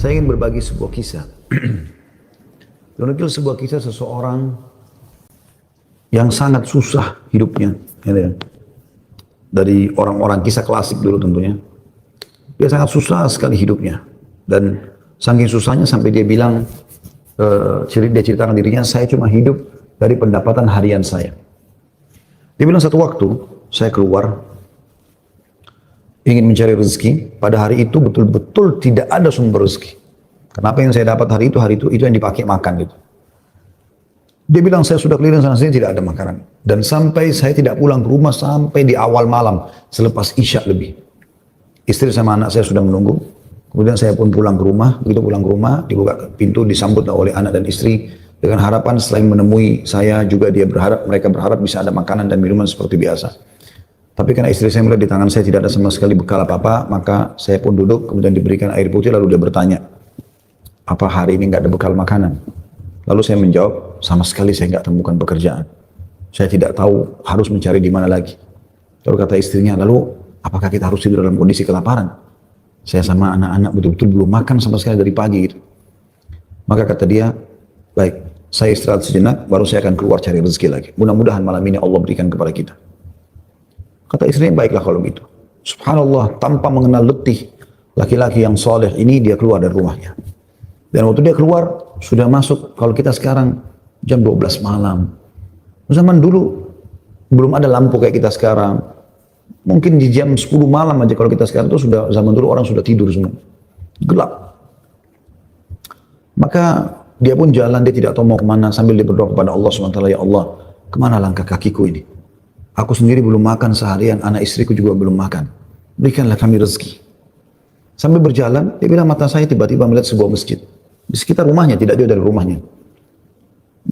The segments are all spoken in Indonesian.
Saya ingin berbagi sebuah kisah. Dan itu sebuah kisah seseorang yang sangat susah hidupnya. Dari orang-orang kisah klasik dulu tentunya. Dia sangat susah sekali hidupnya. Dan saking susahnya sampai dia bilang, dia ceritakan dirinya, saya cuma hidup dari pendapatan harian saya. Dia bilang satu waktu, saya keluar, ingin mencari rezeki. Pada hari itu betul-betul tidak ada sumber rezeki. Kenapa yang saya dapat hari itu yang dipakai makan gitu. Dia bilang saya sudah keliling sana sini tidak ada makanan. Dan sampai saya tidak pulang ke rumah sampai di awal malam selepas Isya lebih. Istri sama anak saya sudah menunggu. Kemudian saya pun pulang ke rumah. Begitu pulang ke rumah dibuka pintu disambut oleh anak dan istri dengan harapan selain menemui saya juga mereka berharap bisa ada makanan dan minuman seperti biasa. Tapi karena istri saya melihat di tangan saya tidak ada sama sekali bekal apa-apa, maka saya pun duduk kemudian diberikan air putih lalu dia bertanya, apa hari ini nggak ada bekal makanan? Lalu saya menjawab, sama sekali saya nggak temukan pekerjaan. Saya tidak tahu harus mencari di mana lagi. Lalu kata istrinya, lalu apakah kita harus tidur dalam kondisi kelaparan? Saya sama anak-anak betul-betul belum makan sama sekali dari pagi gitu. Maka kata dia, baik, saya istirahat sejenak, baru saya akan keluar cari rezeki lagi. Mudah-mudahan malam ini Allah berikan kepada kita. Kata istrinya, baiklah kalau begitu. Subhanallah, tanpa mengenal letih, laki-laki yang soleh ini dia keluar dari rumahnya. Dan waktu dia keluar, sudah masuk, kalau kita sekarang jam 12 malam. Zaman dulu, belum ada lampu kayak kita sekarang. Mungkin di jam 10 malam aja kalau kita sekarang itu sudah, zaman dulu orang sudah tidur semua. Gelap. Maka dia pun jalan, dia tidak tahu mau kemana, sambil dia berdoa kepada Allah SWT, ya Allah, kemana langkah kakiku ini? Aku sendiri belum makan seharian, anak istriku juga belum makan. Berikanlah kami rezeki. Sambil berjalan, dia bilang mata saya tiba-tiba melihat sebuah masjid. Di sekitar rumahnya, tidak jauh dari rumahnya.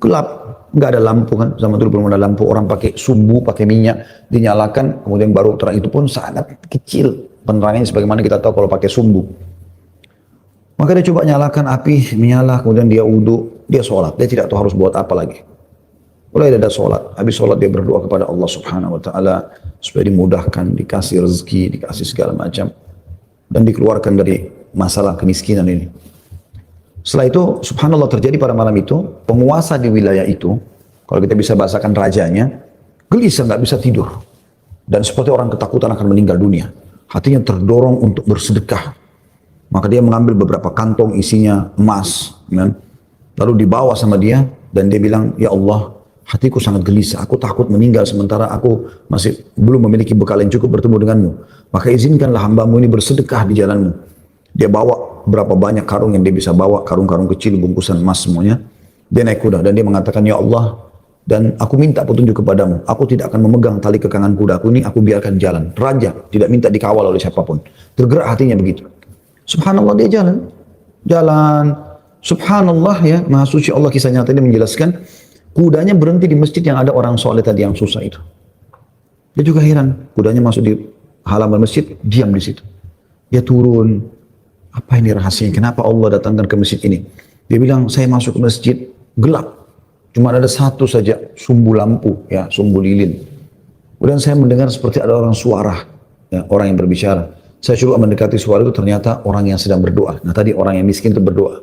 Gelap, nggak ada lampu kan. Zaman dulu belum ada lampu, orang pakai sumbu, pakai minyak, dinyalakan, kemudian baru terang. Itu pun sangat kecil penerangannya sebagaimana kita tahu kalau pakai sumbu. Maka dia coba nyalakan api, menyala, kemudian dia wudhu, dia sholat. Dia tidak tahu harus buat apa lagi. Mulai ada sholat, habis sholat dia berdoa kepada Allah Subhanahu Wa Taala supaya dimudahkan, dikasih rezeki, dikasih segala macam, dan dikeluarkan dari masalah kemiskinan ini. Setelah itu, subhanallah terjadi pada malam itu, penguasa di wilayah itu, kalau kita bisa bahasakan rajanya, gelisah nggak bisa tidur. Dan seperti orang ketakutan akan meninggal dunia. Hatinya terdorong untuk bersedekah. Maka dia mengambil beberapa kantong isinya emas. Kan? Lalu dibawa sama dia, dan dia bilang, ya Allah, hatiku sangat gelisah, aku takut meninggal sementara aku masih belum memiliki bekal yang cukup bertemu denganmu. Maka izinkanlah hambamu ini bersedekah di jalanmu. Dia bawa berapa banyak karung yang dia bisa bawa, karung-karung kecil, bungkusan emas semuanya. Dia naik kuda dan dia mengatakan, ya Allah, dan aku minta petunjuk kepadamu. Aku tidak akan memegang tali kekangan kudaku ini, aku biarkan jalan. Raja tidak minta dikawal oleh siapapun. Tergerak hatinya begitu. Subhanallah dia jalan. Jalan. Subhanallah ya, Maha Suci Allah, kisah nyata ini menjelaskan, kudanya berhenti di masjid yang ada orang soleh tadi yang susah itu. Dia juga heran, kudanya masuk di halaman masjid, diam di situ. Dia turun. Apa ini rahasianya? Kenapa Allah datangkan ke masjid ini? Dia bilang, saya masuk ke masjid, gelap. Cuma ada satu saja sumbu lampu, ya, sumbu lilin. Kemudian saya mendengar seperti ada orang suara, ya, orang yang berbicara. Saya coba mendekati suara itu, ternyata orang yang sedang berdoa. Nah tadi orang yang miskin itu berdoa.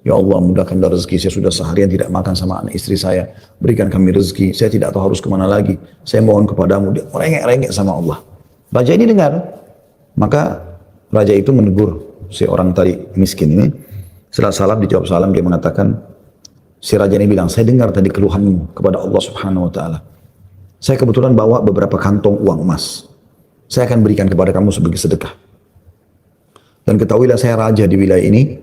Ya Allah, mudahkanlah rezeki, saya sudah seharian tidak makan sama anak istri saya. Berikan kami rezeki, saya tidak tahu harus kemana lagi. Saya mohon kepadamu. Dia rengek-rengek sama Allah. Raja ini dengar. Maka raja itu menegur si orang tadi miskin ini. Setelah salam, dijawab salam, dia mengatakan, si raja ini bilang, saya dengar tadi keluhanmu kepada Allah Subhanahu Wa Taala. Saya kebetulan bawa beberapa kantong uang emas. Saya akan berikan kepada kamu sebagai sedekah. Dan ketahuilah saya raja di wilayah ini.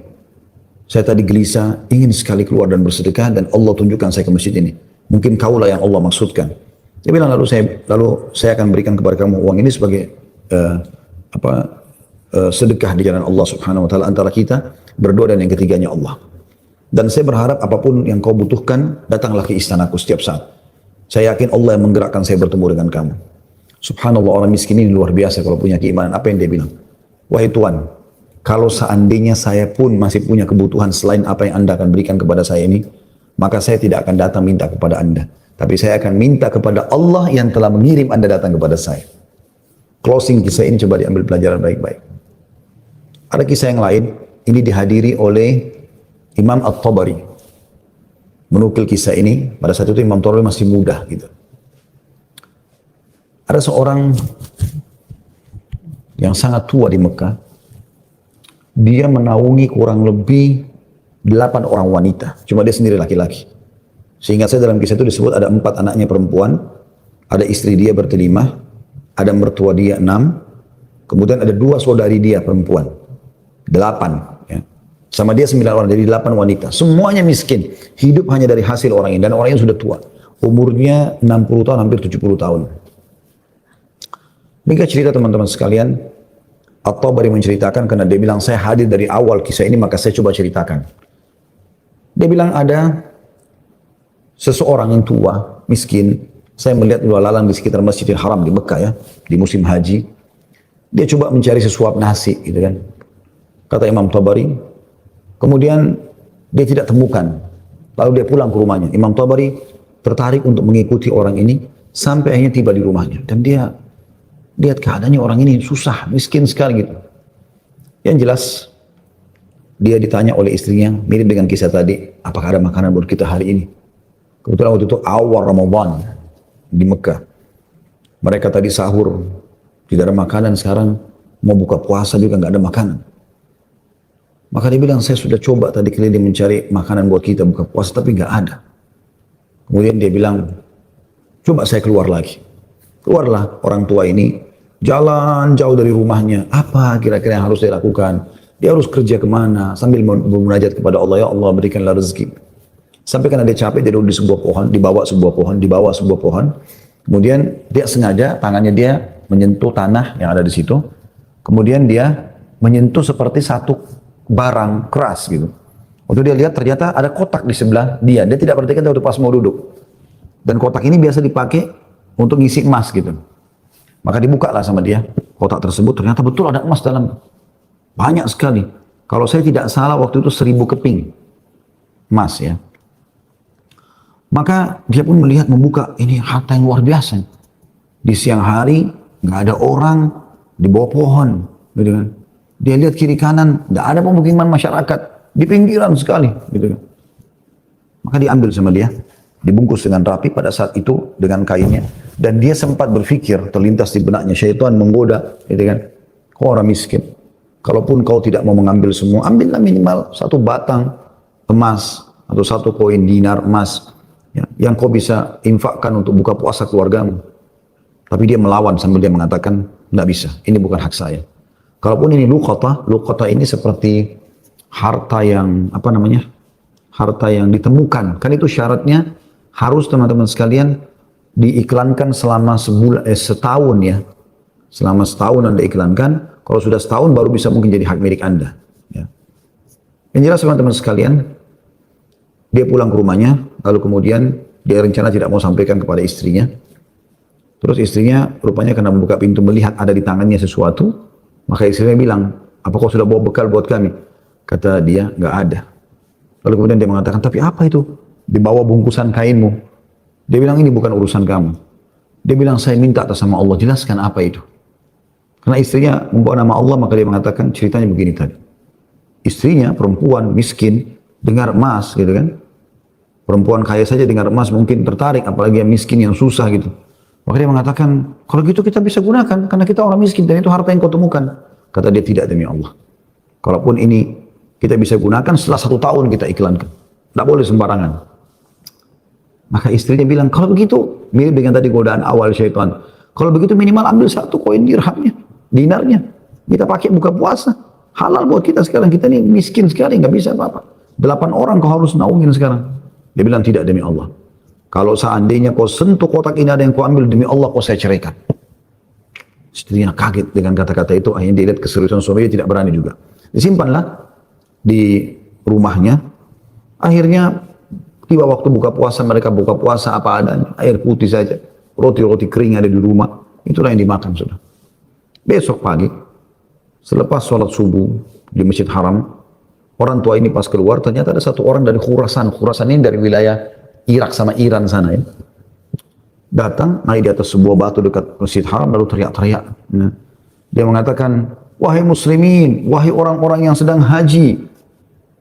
Saya tadi gelisah, ingin sekali keluar dan bersedekah, dan Allah tunjukkan saya ke masjid ini. Mungkin kaulah yang Allah maksudkan. Dia bilang, lalu saya akan berikan kepada kamu uang ini sebagai sedekah di jalan Allah Subhanahu Wa Taala antara kita berdoa, dan yang ketiganya Allah. Dan saya berharap apapun yang kau butuhkan, datanglah ke istanaku setiap saat. Saya yakin Allah yang menggerakkan saya bertemu dengan kamu. Subhanallah, orang miskin ini luar biasa kalau punya keimanan. Apa yang dia bilang? Wahai Tuhan, kalau seandainya saya pun masih punya kebutuhan selain apa yang Anda akan berikan kepada saya ini, maka saya tidak akan datang minta kepada Anda. Tapi saya akan minta kepada Allah yang telah mengirim Anda datang kepada saya. Closing kisah ini coba diambil pelajaran baik-baik. Ada kisah yang lain, ini dihadiri oleh Imam At-Tabari. Menukil kisah ini, pada saat itu Imam Tabari masih muda gitu. Ada seorang yang sangat tua di Mekah, dia menaungi kurang lebih 8 orang wanita, cuma dia sendiri laki-laki. Sehingga saya dalam kisah itu disebut ada 4 anaknya perempuan, ada istri dia bertelimah, ada mertua dia 6, kemudian ada 2 saudari dia perempuan, 8. Ya. Sama dia 9 orang, jadi 8 wanita. Semuanya miskin, hidup hanya dari hasil orang ini, dan orangnya sudah tua. Umurnya 60 tahun, hampir 70 tahun. Mereka cerita teman-teman sekalian, At-Tabari menceritakan karena dia bilang saya hadir dari awal kisah ini maka saya coba ceritakan. Dia bilang ada seseorang yang tua, miskin, saya melihat lalang di sekitar Masjidil Haram di Mekah ya, di musim haji. Dia coba mencari sesuap nasi gitu kan. Kata Imam Tabari, kemudian dia tidak temukan. Lalu dia pulang ke rumahnya. Imam Tabari tertarik untuk mengikuti orang ini sampai akhirnya tiba di rumahnya dan dia lihat keadaannya orang ini susah, miskin sekali gitu. Yang jelas, dia ditanya oleh istrinya, mirip dengan kisah tadi, apakah ada makanan buat kita hari ini? Kebetulan waktu itu awal Ramadan di Mekah. Mereka tadi sahur, tidak ada makanan, sekarang mau buka puasa juga nggak ada makanan. Maka dia bilang, saya sudah coba tadi keliling mencari makanan buat kita buka puasa, tapi nggak ada. Kemudian dia bilang, coba saya keluar lagi. Keluarlah orang tua ini, jalan jauh dari rumahnya. Apa kira-kira yang harus dia lakukan? Dia harus kerja kemana? Sambil bermunajat kepada Allah, ya Allah berikanlah rezeki. Sampai karena dia capek, dia duduk di sebuah pohon, dibawa sebuah pohon. Kemudian dia sengaja, tangannya dia menyentuh tanah yang ada di situ. Kemudian dia menyentuh seperti satu barang keras gitu. Waktu dia lihat ternyata ada kotak di sebelah dia. Dia tidak perhatikan waktu pas mau duduk. Dan kotak ini biasa dipakai untuk ngisi emas gitu. Maka dibukalah sama dia kotak tersebut, ternyata betul ada emas dalam, banyak sekali. Kalau saya tidak salah waktu itu 1000 keping emas ya. Maka dia pun melihat, membuka, ini harta yang luar biasa. Di siang hari nggak ada orang, di bawah pohon, gitu kan. Dia lihat kiri kanan, nggak ada pemukiman masyarakat, di pinggiran sekali, gitu kan. Maka diambil sama dia, dibungkus dengan rapi pada saat itu dengan kainnya. Dan dia sempat berpikir, terlintas di benaknya, syaitan menggoda, gitu kan. Kau orang miskin, kalaupun kau tidak mau mengambil semua, ambillah minimal 1 batang emas atau 1 koin dinar emas ya, yang kau bisa infakkan untuk buka puasa keluargamu. Tapi dia melawan sambil dia mengatakan, tidak bisa, ini bukan hak saya. Kalaupun ini luqata ini seperti harta yang harta yang ditemukan. Kan itu syaratnya harus teman-teman sekalian diiklankan selama setahun ya. Selama setahun Anda iklankan, kalau sudah setahun baru bisa mungkin jadi hak milik Anda. Ya. Yang jelas teman-teman sekalian, dia pulang ke rumahnya, lalu kemudian dia rencana tidak mau sampaikan kepada istrinya. Terus istrinya rupanya karena membuka pintu melihat ada di tangannya sesuatu, maka istrinya bilang, apa kau sudah bawa bekal buat kami? Kata dia, nggak ada. Lalu kemudian dia mengatakan, tapi apa itu? Dibawa bungkusan kainmu. Dia bilang, ini bukan urusan kamu. Dia bilang, saya minta atas nama Allah, jelaskan apa itu. Karena istrinya membawa nama Allah, maka dia mengatakan, ceritanya begini tadi. Istrinya, perempuan, miskin, dengar emas, gitu kan. Perempuan kaya saja dengar emas mungkin tertarik, apalagi yang miskin, yang susah gitu. Maka dia mengatakan, kalau gitu kita bisa gunakan, karena kita orang miskin, dan itu harta yang kau temukan. Kata dia, tidak demi Allah. Kalaupun ini kita bisa gunakan, setelah 1 tahun kita iklankan. Tidak boleh sembarangan. Maka istrinya bilang, kalau begitu, mirip dengan tadi godaan awal syaitan. Kalau begitu minimal ambil 1 koin dirhamnya, dinarnya. Kita pakai buka puasa. Halal buat kita sekarang, kita ini miskin sekali, nggak bisa apa-apa. 8 orang kau harus naungin sekarang. Dia bilang, tidak demi Allah. Kalau seandainya kau sentuh kotak ini ada yang kau ambil demi Allah, kau saya ceraikan. Istrinya kaget dengan kata-kata itu, akhirnya dia lihat keseriusan suaminya, tidak berani juga. Disimpanlah di rumahnya. Akhirnya tiba waktu buka puasa, mereka buka puasa apa adanya, air putih saja, roti-roti kering ada di rumah, itulah yang dimakan sudah. Besok pagi, selepas sholat subuh di Masjid Haram, orang tua ini pas keluar, ternyata ada 1 orang dari Khurasan. Khurasan ini dari wilayah Irak sama Iran sana ya. Datang, naik di atas sebuah batu dekat Masjid Haram, lalu teriak-teriak. Dia mengatakan, wahai muslimin, wahai orang-orang yang sedang haji,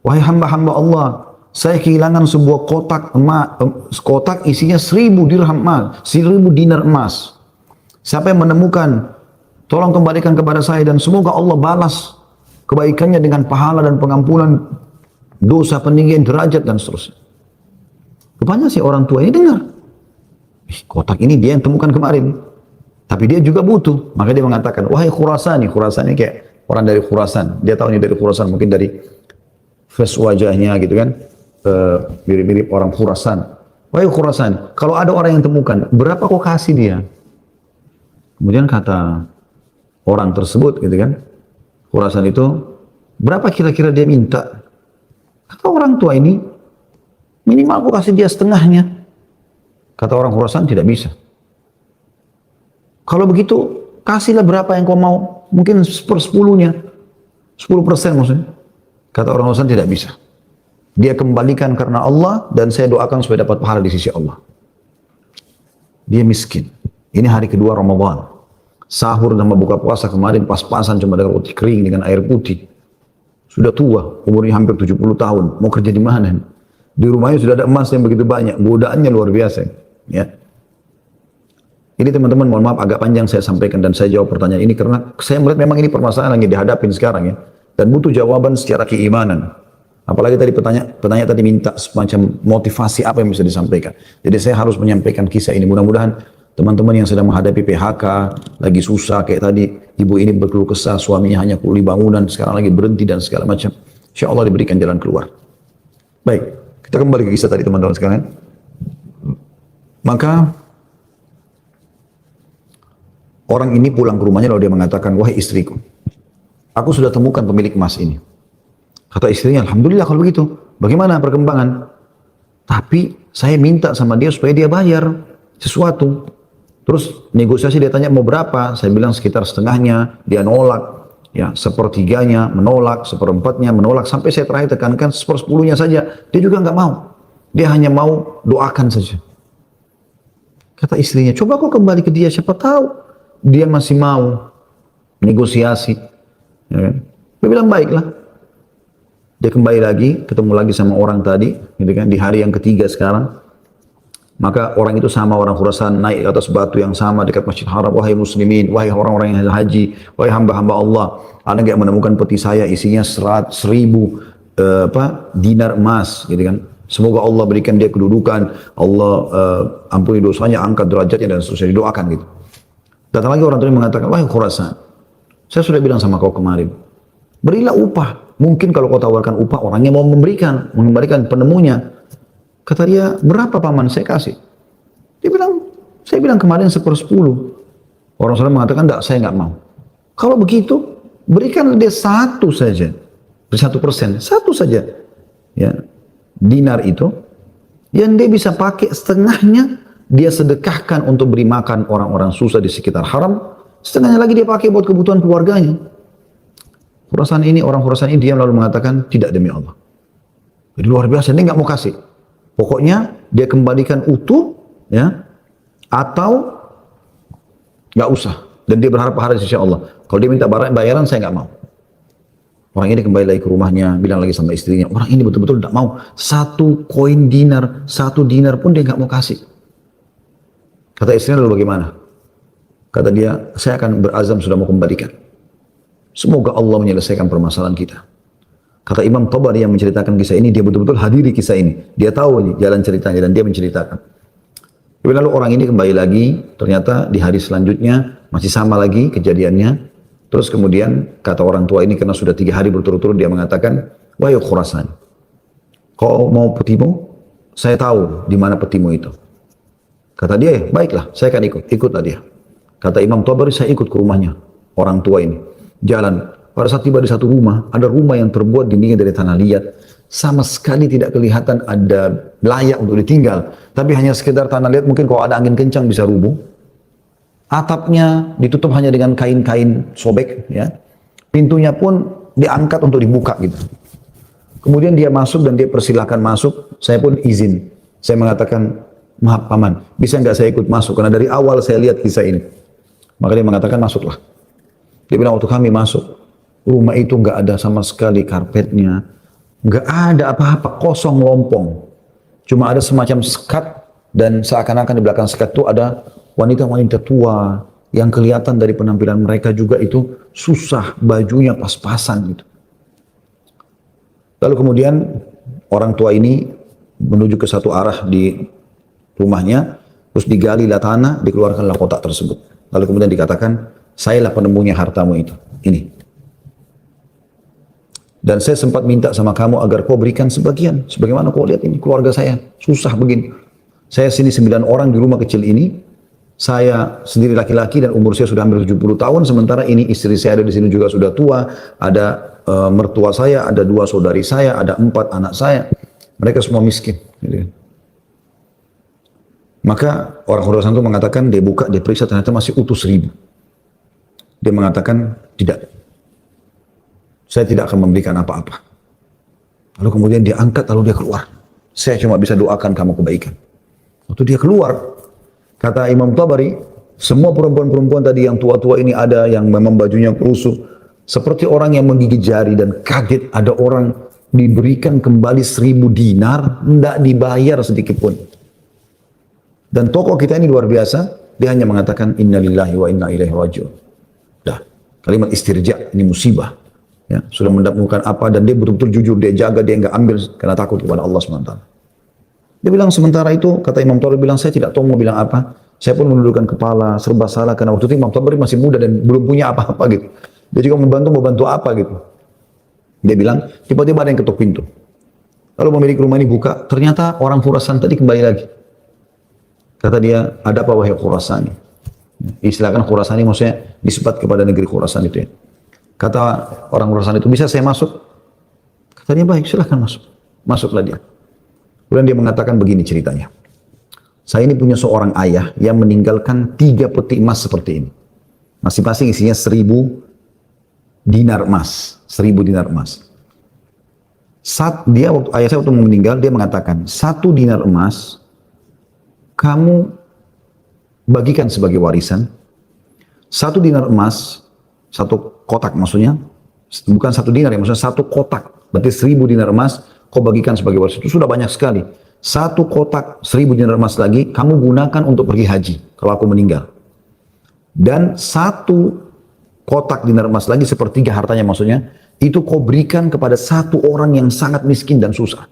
wahai hamba-hamba Allah, saya kehilangan sebuah kotak emas, kotak isinya 1000 dirham emas, 1000 dinar emas. Siapa yang menemukan, tolong kembalikan kepada saya dan semoga Allah balas kebaikannya dengan pahala dan pengampunan dosa, peninggian derajat dan seterusnya. Rupanya si orang tua ini dengar, kotak ini dia yang temukan kemarin, tapi dia juga butuh. Maka dia mengatakan, wahai Khurasani, Khurasani kayak orang dari Khurasan, dia tahu ini dari Khurasan, mungkin dari face wajahnya gitu kan, mirip-mirip orang Khurasan. Wahai Khurasan, kalau ada orang yang temukan, berapa kau kasih dia? Kemudian kata orang tersebut gitu kan, Khurasan itu, berapa kira-kira dia minta? Kata orang tua ini, minimal aku kasih dia setengahnya. Kata orang Khurasan, tidak bisa. Kalau begitu, kasihlah berapa yang kau mau. Mungkin 1/10-nya. 10% maksudnya. Kata orang Khurasan, tidak bisa. Dia kembalikan karena Allah, dan saya doakan supaya dapat pahala di sisi Allah. Dia miskin. Ini hari kedua Ramadan. Sahur dan buka puasa kemarin pas-pasan cuma dengan roti kering dengan air putih. Sudah tua, umurnya hampir 70 tahun. Mau kerja di mana? Di rumahnya sudah ada emas yang begitu banyak. Godaannya luar biasa. Ya. Ini teman-teman, mohon maaf agak panjang saya sampaikan dan saya jawab pertanyaan ini karena saya melihat memang ini permasalahan yang dihadapin sekarang ya. Dan butuh jawaban secara keimanan. Apalagi tadi penanya tadi minta semacam motivasi apa yang bisa disampaikan. Jadi saya harus menyampaikan kisah ini. Mudah-mudahan teman-teman yang sedang menghadapi PHK, lagi susah kayak tadi, ibu ini berkeluh kesah, suaminya hanya kuli bangunan, sekarang lagi berhenti dan segala macam. Insya Allah diberikan jalan keluar. Baik, kita kembali ke kisah tadi teman-teman sekalian. Maka orang ini pulang ke rumahnya lalu dia mengatakan, wahai istriku, aku sudah temukan pemilik emas ini. Kata istrinya, alhamdulillah kalau begitu. Bagaimana perkembangan? Tapi saya minta sama dia supaya dia bayar sesuatu. Terus negosiasi dia tanya mau berapa? Saya bilang sekitar setengahnya. Dia nolak. Ya, 1/3-nya menolak, 1/4-nya menolak. Sampai saya terakhir tekankan 1/10-nya saja. Dia juga nggak mau. Dia hanya mau doakan saja. Kata istrinya, coba kau kembali ke dia. Siapa tahu dia masih mau negosiasi. Ya kan? Dia bilang baiklah. Dia kembali lagi, ketemu lagi sama orang tadi, gitu kan, di hari yang ketiga sekarang. Maka orang itu sama orang Khurasan naik ke atas batu yang sama dekat Masjid Haram. Wahai muslimin, wahai orang-orang yang haji, wahai hamba-hamba Allah, ada nggak menemukan peti saya isinya 100.000 dinar emas, gitu kan. Semoga Allah berikan dia kedudukan, Allah ampuni dosanya, angkat derajatnya dan seterusnya, didoakan gitu. Datang lagi orang tadi mengatakan, wahai Khurasan, saya sudah bilang sama kau kemarin, berilah upah. Mungkin kalau kau tawarkan upah, orangnya mau mengembalikan penemunya. Kata dia, berapa paman saya kasih? Dia bilang, saya bilang kemarin 1/10. Orang sana mengatakan, enggak, saya enggak mau. Kalau begitu, berikan dia 1 saja. 1%, 1 saja. Ya, dinar itu, yang dia bisa pakai setengahnya, dia sedekahkan untuk beri makan orang-orang susah di sekitar haram, setengahnya lagi dia pakai buat kebutuhan keluarganya. Orang Khurasan ini diam lalu mengatakan, tidak demi Allah. Jadi luar biasa, dia nggak mau kasih. Pokoknya dia kembalikan utuh, ya, atau nggak usah. Dan dia berharap pahala di sisi Allah. Kalau dia minta bayaran, saya nggak mau. Orang ini kembali lagi ke rumahnya, bilang lagi sama istrinya, orang ini betul-betul tidak mau. 1 koin dinar, 1 dinar pun dia nggak mau kasih. Kata istrinya lalu bagaimana? Kata dia, saya akan berazam sudah mau kembalikan. Semoga Allah menyelesaikan permasalahan kita. Kata Imam Tabari yang menceritakan kisah ini, dia betul-betul hadiri kisah ini. Dia tahu nih jalan ceritanya dan dia menceritakan. Lalu orang ini kembali lagi, ternyata di hari selanjutnya masih sama lagi kejadiannya. Terus kemudian kata orang tua ini karena sudah 3 hari berturut-turut dia mengatakan, wahai Khurasan, kau mau petimu? Saya tahu di mana petimu itu. Kata dia, baiklah, saya akan ikut. Ikutlah dia. Kata Imam Tabari, saya ikut ke rumahnya orang tua ini. Jalan. Pada saat tiba di satu rumah, ada rumah yang terbuat dindingnya dari tanah liat. Sama sekali tidak kelihatan ada layak untuk ditinggal. Tapi hanya sekedar tanah liat, mungkin kalau ada angin kencang bisa rubuh. Atapnya ditutup hanya dengan kain-kain sobek. Ya. Pintunya pun diangkat untuk dibuka gitu. Kemudian dia masuk dan dia persilahkan masuk. Saya pun izin. Saya mengatakan, maaf paman, bisa nggak saya ikut masuk? Karena dari awal saya lihat kisah ini. Maka dia mengatakan, masuklah. Dia bilang, waktu kami masuk, Rumah itu nggak ada sama sekali karpetnya, nggak ada apa-apa, kosong lompong. Cuma ada semacam sekat dan seakan-akan di belakang sekat itu ada wanita-wanita tua yang kelihatan dari penampilan mereka juga itu susah, bajunya pas-pasan gitu. Lalu kemudian orang tua ini menuju ke satu arah di rumahnya, terus digalilah tanah, dikeluarkanlah kotak tersebut. Lalu kemudian dikatakan, sayalah penemunya hartamu itu. Ini. Dan saya sempat minta sama kamu agar kau berikan sebagian. Sebagaimana kau lihat ini keluarga saya susah begini. Saya sini 9 orang di rumah kecil ini. Saya sendiri laki-laki dan umur saya sudah hampir 70 tahun. Sementara ini istri saya ada di sini juga sudah tua. Ada mertua saya, ada 2 saudari saya, ada 4 anak saya. Mereka semua miskin. Gitu. Maka orang Khurasan itu mengatakan, dia buka, dia periksa, ternyata masih utuh 1000. Dia mengatakan, tidak. Saya tidak akan memberikan apa-apa. Lalu kemudian dia angkat, lalu dia keluar. Saya cuma bisa doakan kamu kebaikan. Waktu dia keluar, kata Imam Tabari, semua perempuan-perempuan tadi yang tua-tua ini ada, yang memang bajunya kerusuh, seperti orang yang menggigit jari dan kaget ada orang diberikan kembali 1000 dinar, tidak dibayar sedikit pun. Dan tokoh kita ini luar biasa, dia hanya mengatakan, Inna lillahi wa inna ilaihi raji'un. Dah, kalimat istirja, ini musibah. Ya, sudah mendapatkan apa dan dia betul-betul jujur, dia jaga, dia enggak ambil karena takut kepada Allah SWT. Dia bilang sementara itu, kata Imam Tabari bilang, saya tidak tahu mau bilang apa. Saya pun menundukkan kepala, serba salah karena waktu itu Imam Tabari masih muda dan belum punya apa-apa gitu. Dia juga mau bantu apa gitu. Dia bilang, tiba-tiba ada yang ketuk pintu. Lalu pemilik rumah ini buka, ternyata orang Khurasan tadi kembali lagi. Kata dia, ada apa wahai Khurasani? Istilahkan Khurasani maksudnya disebut kepada negeri Khurasan itu ya. Kata orang Khurasan itu, bisa saya masuk? Katanya baik, silahkan masuk. Masuklah dia. Kemudian dia mengatakan begini ceritanya. Saya ini punya seorang ayah yang meninggalkan 3 peti emas seperti ini. Masing-masing isinya 1000 dinar emas. 1000 dinar emas. Ayah saya waktu meninggal, dia mengatakan, 1 dinar emas, kamu bagikan sebagai warisan. 1 dinar emas, 1 kotak maksudnya, bukan 1 dinar ya, maksudnya 1 kotak, berarti 1000 dinar emas, kau bagikan sebagai warisan. Itu sudah banyak sekali. 1 kotak 1000 dinar emas lagi, kamu gunakan untuk pergi haji, kalau aku meninggal. Dan 1 kotak dinar emas lagi, sepertiga hartanya maksudnya, itu kau berikan kepada 1 orang yang sangat miskin dan susah.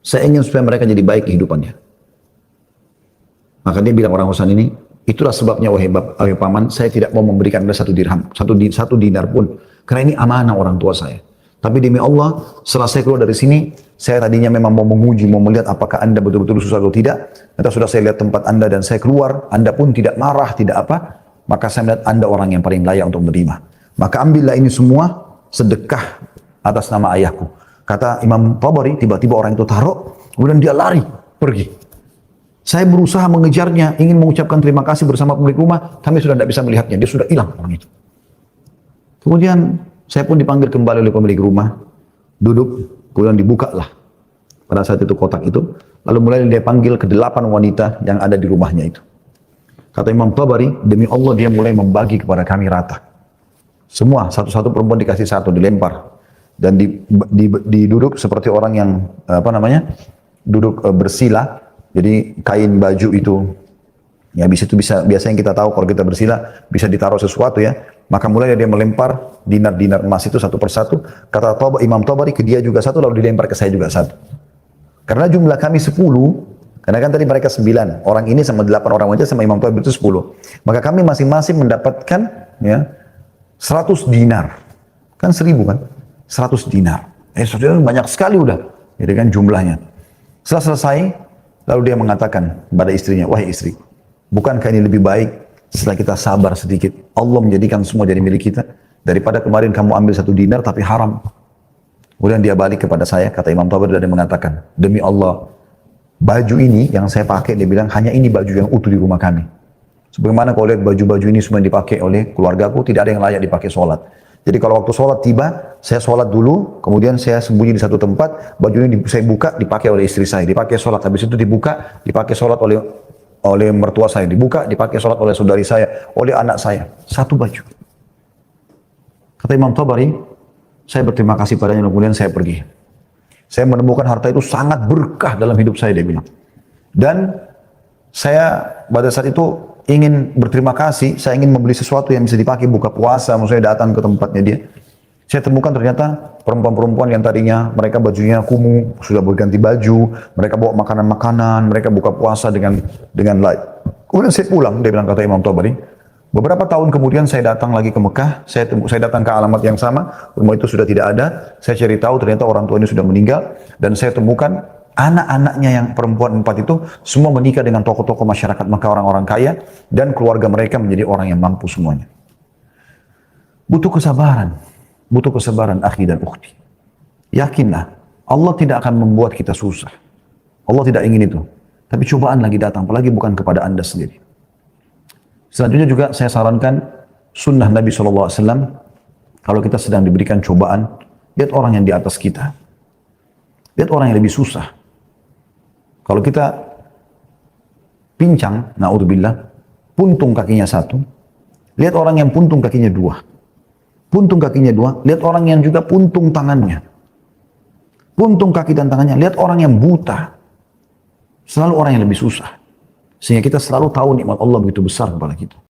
Saya ingin supaya mereka jadi baik kehidupannya. Maka dia bilang orang Khurasan ini, itulah sebabnya wahai paman, saya tidak mau memberikan Anda 1 dirham, 1 dinar pun. Karena ini amanah orang tua saya. Tapi demi Allah, setelah saya keluar dari sini, saya tadinya memang mau menguji, mau melihat apakah Anda betul-betul susah atau tidak. Ternyata sudah saya lihat tempat Anda dan saya keluar, Anda pun tidak marah, tidak apa. Maka saya melihat Anda orang yang paling layak untuk menerima. Maka ambillah ini semua sedekah atas nama ayahku. Kata Imam Tabari, tiba-tiba orang itu taruh, kemudian dia lari, pergi. Saya berusaha mengejarnya, ingin mengucapkan terima kasih bersama pemilik rumah, kami sudah tidak bisa melihatnya, dia sudah hilang orang itu. Kemudian saya pun dipanggil kembali oleh pemilik rumah, duduk, kemudian dibukalah pada saat itu kotak itu, lalu mulai dia panggil ke 8 wanita yang ada di rumahnya itu. Kata Imam Tabari, demi Allah dia mulai membagi kepada kami rata. Semua, satu-satu perempuan dikasih 1, dilempar. Dan diduduk seperti orang yang, duduk bersila. Jadi kain baju itu, ya bisa biasa yang kita tahu kalau kita bersila, bisa ditaruh sesuatu ya. Maka mulai dia melempar dinar-dinar emas itu satu persatu. Kata Imam Tabari ke dia juga 1, lalu dilempar ke saya juga 1. Karena jumlah kami 10, karena kan tadi mereka 9, orang ini sama 8 orang aja sama Imam Tabari itu 10. Maka kami masing-masing mendapatkan ya 100 dinar. Kan 1000 kan? 100 dinar. 100 dinar banyak sekali udah. Jadi kan jumlahnya. Setelah selesai, lalu dia mengatakan kepada istrinya, wahai istri, bukankah ini lebih baik setelah kita sabar sedikit, Allah menjadikan semua jadi milik kita, daripada kemarin kamu ambil 1 dinar tapi haram. Kemudian dia balik kepada saya, kata Imam Tabari, dan dia mengatakan, demi Allah, baju ini yang saya pakai, dia bilang, hanya ini baju yang utuh di rumah kami. Sebagaimana kalau lihat baju-baju ini semua yang dipakai oleh keluargaku, tidak ada yang layak dipakai sholat. Jadi kalau waktu sholat tiba, saya sholat dulu, kemudian saya sembunyi di satu tempat, baju ini saya buka, dipakai oleh istri saya, dipakai sholat, habis itu dibuka, dipakai sholat oleh mertua saya, dibuka, dipakai sholat oleh saudari saya, oleh anak saya, 1 baju. Kata Imam Tabari, saya berterima kasih padanya, kemudian saya pergi. Saya menemukan harta itu sangat berkah dalam hidup saya, dia bilang. Dan saya pada saat itu ingin berterima kasih, saya ingin membeli sesuatu yang bisa dipakai buka puasa, maksudnya datang ke tempatnya dia. Saya temukan ternyata perempuan-perempuan yang tadinya mereka bajunya kumuh, sudah berganti baju, mereka bawa makanan-makanan, mereka buka puasa dengan lain. Kemudian saya pulang, dia bilang, kata Imam Tabari, beberapa tahun kemudian saya datang lagi ke Mekah, saya datang ke alamat yang sama, rumah itu sudah tidak ada, saya cari tahu ternyata orang tua ini sudah meninggal, dan saya temukan anak-anaknya yang perempuan 4 itu semua menikah dengan tokoh-tokoh masyarakat Mekah, orang-orang kaya, dan keluarga mereka menjadi orang yang mampu semuanya. Butuh kesabaran akhi dan ukhti. Yakinlah, Allah tidak akan membuat kita susah. Allah tidak ingin itu. Tapi cobaan lagi datang, apalagi bukan kepada Anda sendiri. Selanjutnya juga saya sarankan sunnah Nabi SAW, kalau kita sedang diberikan cobaan, lihat orang yang di atas kita. Lihat orang yang lebih susah. Kalau kita pincang, na'udzubillah, puntung kakinya 1, lihat orang yang puntung kakinya 2. Puntung kakinya 2, lihat orang yang juga puntung tangannya. Puntung kaki dan tangannya, lihat orang yang buta. Selalu orang yang lebih susah. Sehingga kita selalu tahu nikmat Allah begitu besar kepada kita.